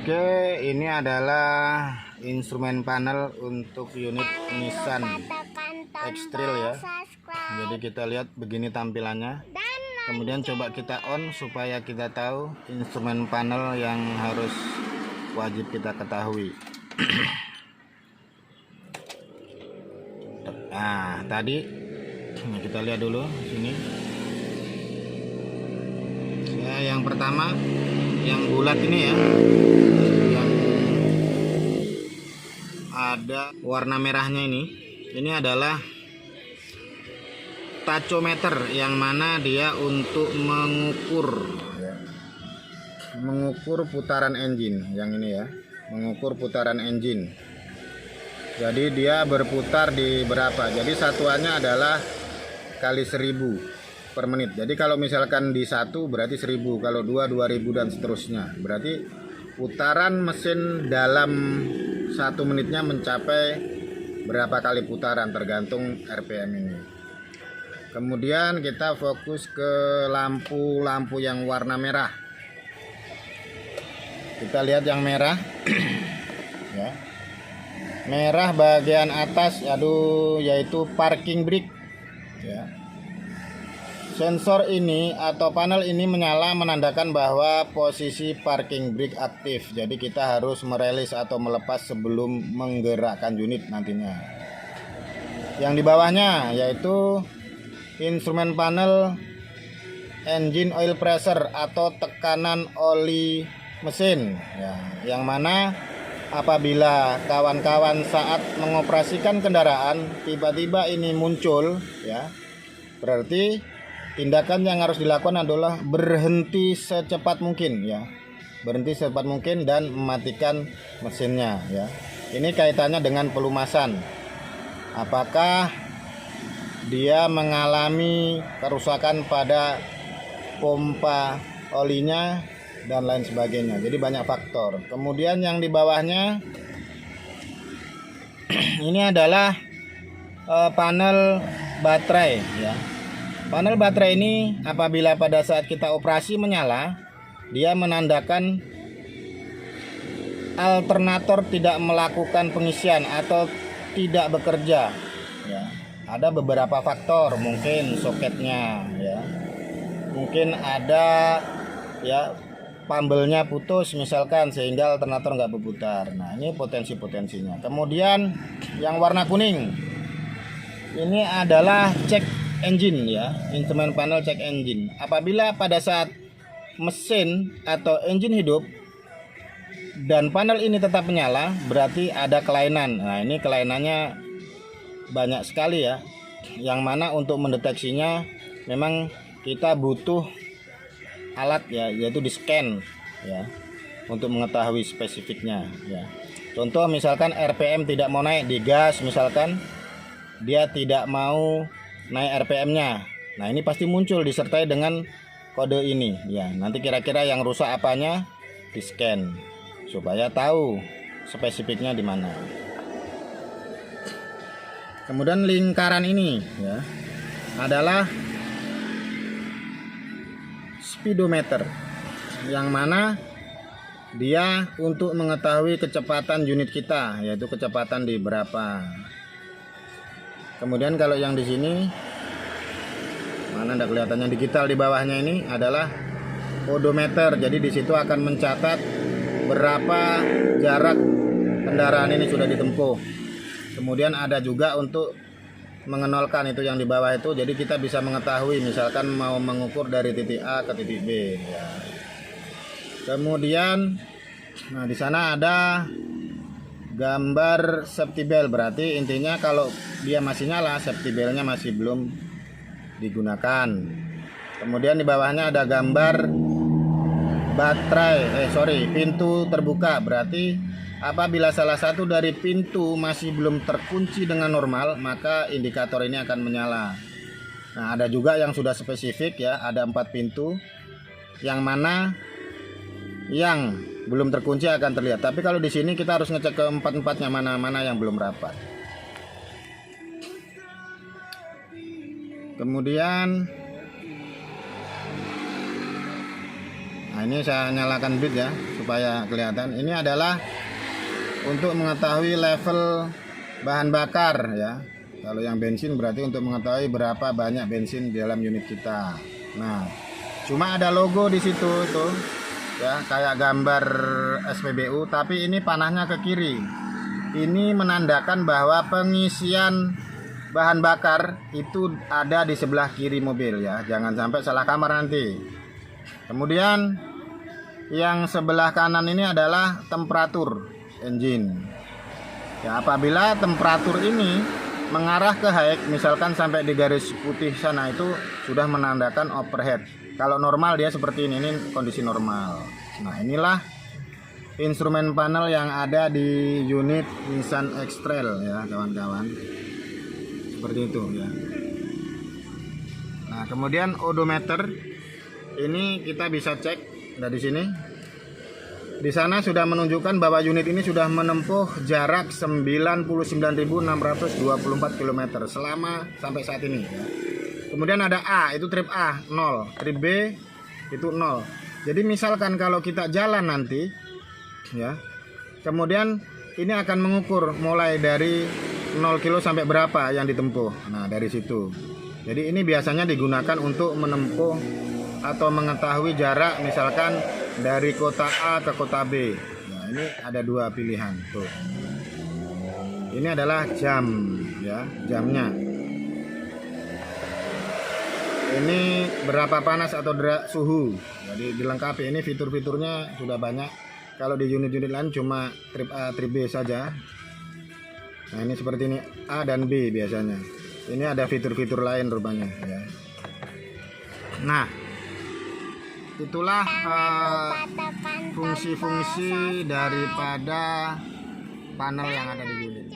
Oke, ini adalah instrumen panel untuk unit Nissan X-Trail ya. Jadi kita lihat begini tampilannya. Kemudian coba kita on supaya kita tahu instrumen panel yang harus wajib kita ketahui. Nah, tadi kita lihat dulu sini. Ya, yang pertama yang bulat ini ya, yang ada warna merahnya ini adalah tachometer, yang mana dia untuk mengukur putaran engine. Yang ini ya, mengukur putaran engine. Jadi dia berputar di berapa, jadi satuannya adalah kali 1000 per menit. Jadi kalau misalkan di 1 berarti 1000, kalau 2 2000 dan seterusnya. Berarti putaran mesin dalam 1 menitnya mencapai berapa kali putaran tergantung RPM ini. Kemudian kita fokus ke lampu-lampu yang warna merah. Kita lihat yang merah. Ya. Merah bagian atas yaitu parking brake ya. Sensor ini atau panel ini menyala menandakan bahwa posisi parking brake aktif. Jadi kita harus merilis atau melepas sebelum menggerakkan unit nantinya. Yang di bawahnya yaitu instrumen panel engine oil pressure atau tekanan oli mesin ya, yang mana apabila kawan-kawan saat mengoperasikan kendaraan tiba-tiba ini muncul ya, berarti tindakan yang harus dilakukan adalah berhenti secepat mungkin ya. Berhenti secepat mungkin dan mematikan mesinnya ya. Ini kaitannya dengan pelumasan. Apakah dia mengalami kerusakan pada pompa olinya dan lain sebagainya. Jadi banyak faktor. Kemudian yang di bawahnya ini adalah panel baterai ya. Panel baterai ini apabila pada saat kita operasi menyala, dia menandakan alternator tidak melakukan pengisian atau tidak bekerja ya. Ada beberapa faktor, mungkin soketnya ya, mungkin ada ya pambelnya putus misalkan sehingga alternator nggak berputar. Nah, ini potensi-potensinya. Kemudian yang warna kuning ini adalah cek engine ya, instrumen panel cek engine. Apabila pada saat mesin atau engine hidup dan panel ini tetap menyala, berarti ada kelainan. Nah, ini kelainannya banyak sekali ya, yang mana untuk mendeteksinya memang kita butuh alat ya, yaitu di scan ya, untuk mengetahui spesifiknya ya. Contoh misalkan RPM tidak mau naik di gas, misalkan dia tidak mau naik RPM-nya. Nah, ini pasti muncul disertai dengan kode ini ya. Nanti kira-kira yang rusak apanya di scan supaya tahu spesifiknya di mana. Kemudian lingkaran ini ya adalah speedometer, yang mana dia untuk mengetahui kecepatan unit kita, yaitu kecepatan di berapa. Kemudian kalau yang di sini mana enggak kelihatannya digital di bawahnya ini adalah odometer. Jadi di situ akan mencatat berapa jarak kendaraan ini sudah ditempuh. Kemudian ada juga untuk mengenolkan, itu yang di bawah itu. Jadi kita bisa mengetahui misalkan mau mengukur dari titik A ke titik B ya. Kemudian nah di sana ada gambar safety belt, berarti intinya kalau dia masih nyala safety beltnya masih belum digunakan. Kemudian di bawahnya ada gambar pintu terbuka, berarti apabila salah satu dari pintu masih belum terkunci dengan normal, maka indikator ini akan menyala. Nah, ada juga yang sudah spesifik ya, ada 4 pintu, yang mana yang belum terkunci akan terlihat. Tapi kalau di sini kita harus ngecek ke 4-4-nya mana yang belum rapat. Kemudian nah ini saya nyalakan bit ya supaya kelihatan. Ini adalah untuk mengetahui level bahan bakar ya. Kalau yang bensin berarti untuk mengetahui berapa banyak bensin di dalam unit kita. Nah, cuma ada logo di situ tuh ya, kayak gambar SPBU, tapi ini panahnya ke kiri. Ini menandakan bahwa pengisian bahan bakar itu ada di sebelah kiri mobil ya. Jangan sampai salah kamar nanti. Kemudian yang sebelah kanan ini adalah temperatur engine. Ya, apabila temperatur ini mengarah ke high, misalkan sampai di garis putih sana, itu sudah menandakan overheat. Kalau normal dia seperti ini kondisi normal. Nah, inilah instrumen panel yang ada di unit Nissan X-Trail ya kawan-kawan. Seperti itu ya. Nah, kemudian odometer ini kita bisa cek dari sini. Di sana sudah menunjukkan bahwa unit ini sudah menempuh jarak 99.624 km selama sampai saat ini ya. Kemudian ada A, itu trip A 0, trip B itu 0. Jadi misalkan kalau kita jalan nanti ya, kemudian ini akan mengukur mulai dari 0 kilo sampai berapa yang ditempuh. Nah, dari situ. Jadi ini biasanya digunakan untuk menempuh atau mengetahui jarak misalkan dari kota A ke kota B. Nah, ini ada dua pilihan tuh. Ini adalah jam ya, jamnya. Ini berapa panas atau suhu. Jadi dilengkapi, ini fitur-fiturnya sudah banyak. Kalau di unit-unit lain cuma trip A, trip B saja. Nah, ini seperti ini A dan B biasanya. Ini ada fitur-fitur lain rupanya ya. Nah, itulah fungsi-fungsi daripada panel yang ada di unit.